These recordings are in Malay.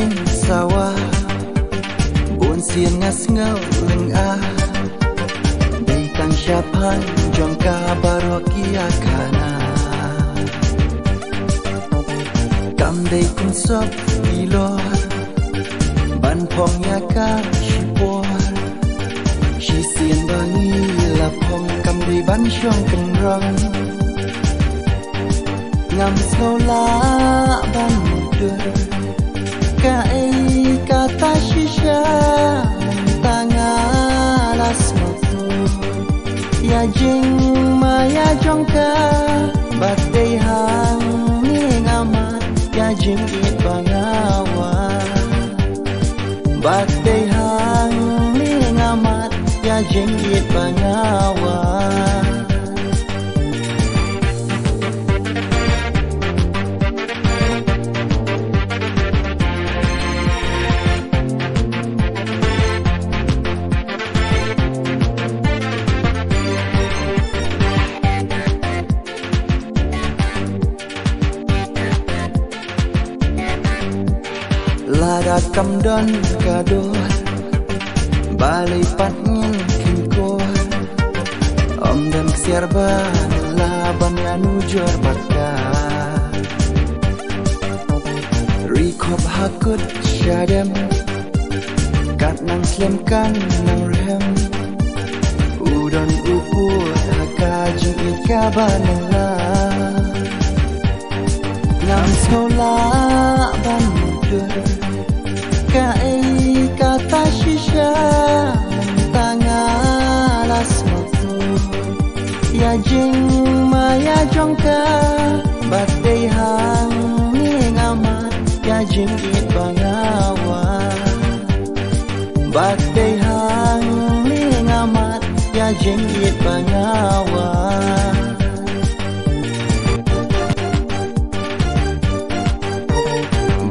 jing sawah buồn xiên ngas ngau lưng a day tang siapan jong ka barokia kana kam day kun sop ilor ban phong ya ka shipor shi xiên bangi la phong kam day ban shong kan rong ngam sâu lá ban muda ka ei kata shisha tanga las motu ya jing maya jongka batei hang ni ngamat ya jing it bangawa batei hang ni ngamat ya jing it bangawa Lada kam don kador balai patngin kinkor om dan ksiarba laban anu jor baka rikop hakut syadem kat nang slem kan nang rem udon upur haka jing ika banala ngam sola ban muda ka ei kata shisha tanga las motu ya jing maya jongka batei hang ni ngamat ya jing it bangawa batei hang ni ngamat ya jing it bangawa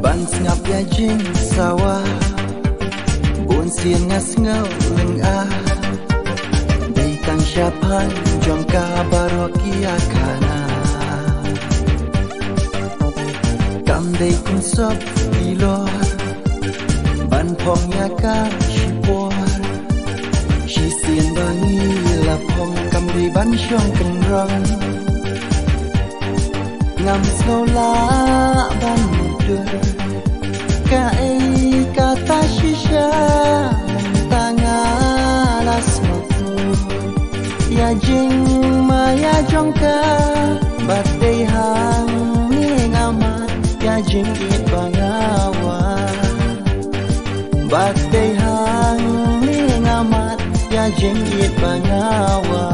ban ngap ya jing sawah buồn xiên ngas ngau lưng a day tang siapan jong ka barokia kana kam day kun sop ilor ban phong ya ka shipor shi xiên bangi la phong kam day ban shong kan rong ngam sâu lá ban muda ka ei kata shisha tanga las motu ya jing maya jongka batei hang ni ngamat ya jing it bangawa batei hang ni ngamat ya jing it bangawa